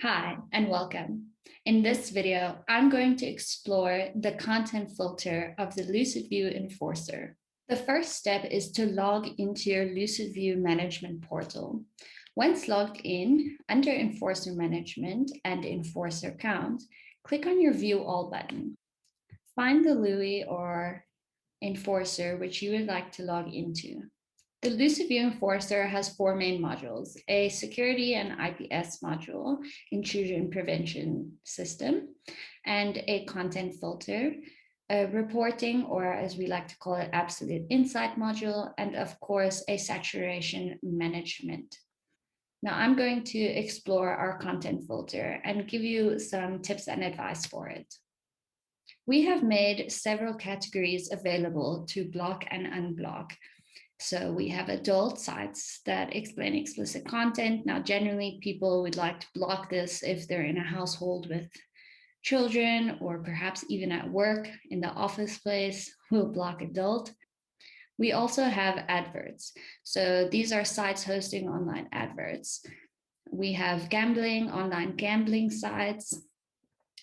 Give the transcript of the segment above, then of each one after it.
Hi, and welcome. In this video, I'm going to explore the content filter of the LucidView Enforcer. The first step is to log into your LucidView management portal. Once logged in, under Enforcer Management and Enforcer Count, click on your View All button. Find the LUI or Enforcer which you would like to log into. The LucidView Enforcer has four main modules: a security and IPS module, intrusion prevention system, and a content filter, a reporting, or as we like to call it, absolute insight module, and of course, a saturation management. Now I'm going to explore our content filter and give you some tips and advice for it. We have made several categories available to block and unblock. So we have adult sites that explain explicit content. Now, generally, people would like to block this if they're in a household with children, or perhaps even at work in the office place, we'll block adult. We also have adverts. So these are sites hosting online adverts. We have gambling, online gambling sites.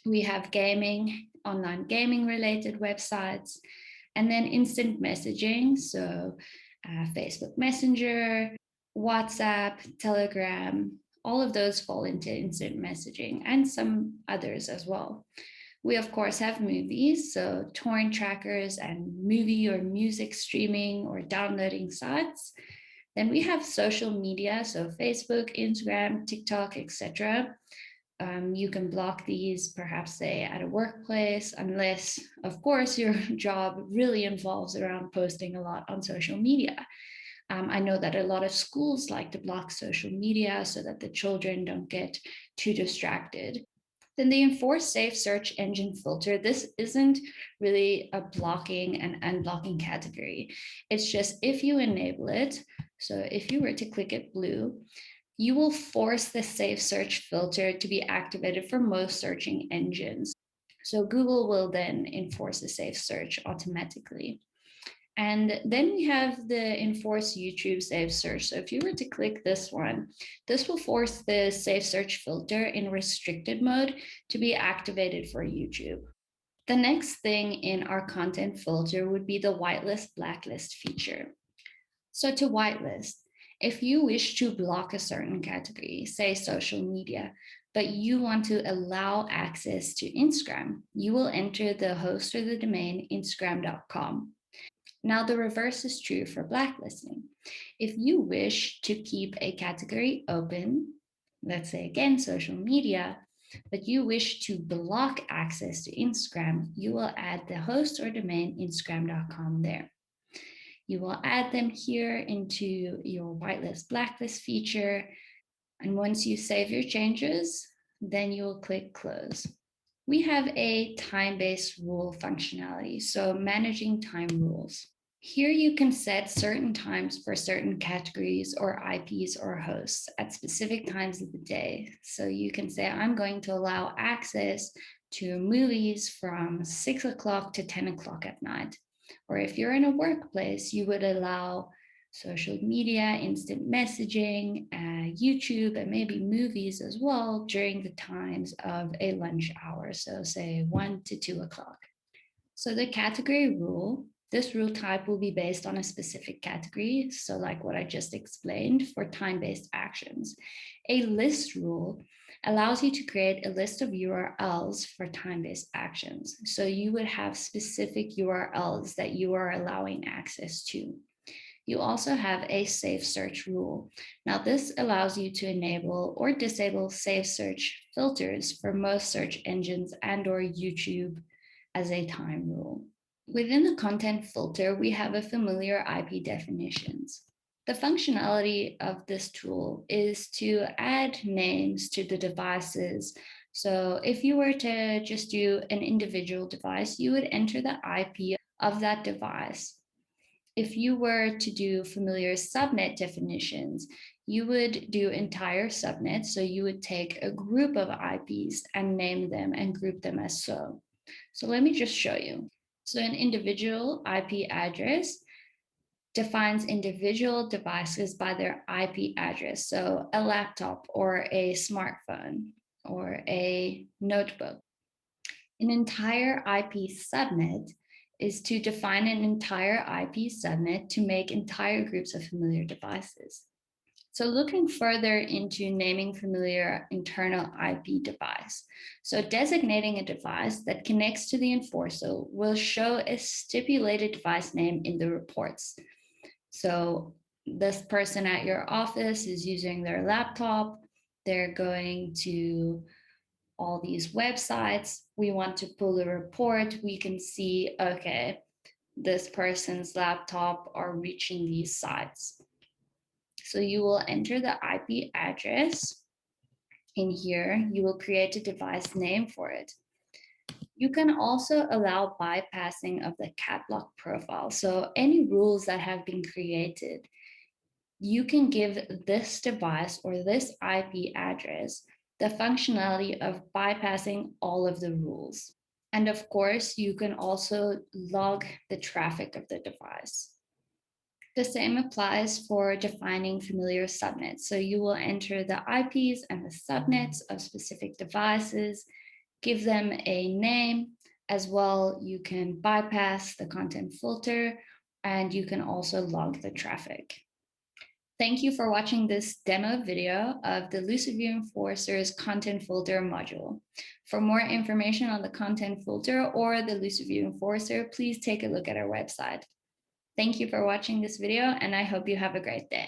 We have gaming, online gaming related websites, and then instant messaging. So Facebook Messenger, WhatsApp, Telegram, all of those fall into instant messaging, and some others as well. We, of course, have movies, so torrent trackers and movie or music streaming or downloading sites. Then we have social media, so Facebook, Instagram, TikTok, etc. You can block these, perhaps say at a workplace, unless, of course, your job really involves around posting a lot on social media. I know that a lot of schools like to block social media so that the children don't get too distracted. Then the Enforce Safe Search Engine Filter, this isn't really a blocking and unblocking category. It's just if you enable it, so if you were to click it blue, you will force the safe search filter to be activated for most searching engines. So Google will then enforce a safe search automatically. And then we have the enforce YouTube safe search. So if you were to click this one, this will force the safe search filter in restricted mode to be activated for YouTube. The next thing in our content filter would be the whitelist blacklist feature. So to whitelist, if you wish to block a certain category, say social media, but you want to allow access to Instagram, you will enter the host or the domain instagram.com. Now, the reverse is true for blacklisting. If you wish to keep a category open, let's say again, social media, but you wish to block access to Instagram, you will add the host or domain instagram.com there. You will add them here into your whitelist blacklist feature. And once you save your changes, then you will click close. We have a time-based rule functionality, so managing time rules. Here you can set certain times for certain categories or IPs or hosts at specific times of the day. So you can say, I'm going to allow access to movies from 6 o'clock to 10 o'clock at night. Or if you're in a workplace, you would allow social media, instant messaging, YouTube, and maybe movies as well during the times of a lunch hour. So say 1 to 2 o'clock. So the category rule, this rule type will be based on a specific category. So like what I just explained for time-based actions. A list rule allows you to create a list of URLs for time-based actions. So you would have specific URLs that you are allowing access to. You also have a safe search rule. Now this allows you to enable or disable safe search filters for most search engines and or YouTube as a time rule. Within the content filter, we have a familiar IP definitions. The functionality of this tool is to add names to the devices. So if you were to just do an individual device, you would enter the IP of that device. If you were to do familiar subnet definitions, you would do entire subnets. So you would take a group of IPs and name them and group them as so. So let me just show you. So an individual IP address defines individual devices by their IP address. So a laptop or a smartphone. or a notebook. An entire IP subnet is to define an entire IP subnet to make entire groups of familiar devices. So looking further into naming familiar internal IP device. So designating a device that connects to the enforcer will show a stipulated device name in the reports. So this person at your office is using their laptop. They're going to all these websites. We want to pull a report. We can see, okay, this person's laptop are reaching these sites. So you will enter the IP address. In here, you will create a device name for it. You can also allow bypassing of the cat lock profile. So any rules that have been created, you can give this device or this IP address the functionality of bypassing all of the rules. And of course, you can also log the traffic of the device. The same applies for defining familiar subnets. So you will enter the IPs and the subnets of specific devices, give them a name. As well, you can bypass the content filter, and you can also log the traffic. Thank you for watching this demo video of the LucidView Enforcer's content filter module. For more information on the content filter or the LucidView Enforcer, please take a look at our website. Thank you for watching this video, and I hope you have a great day.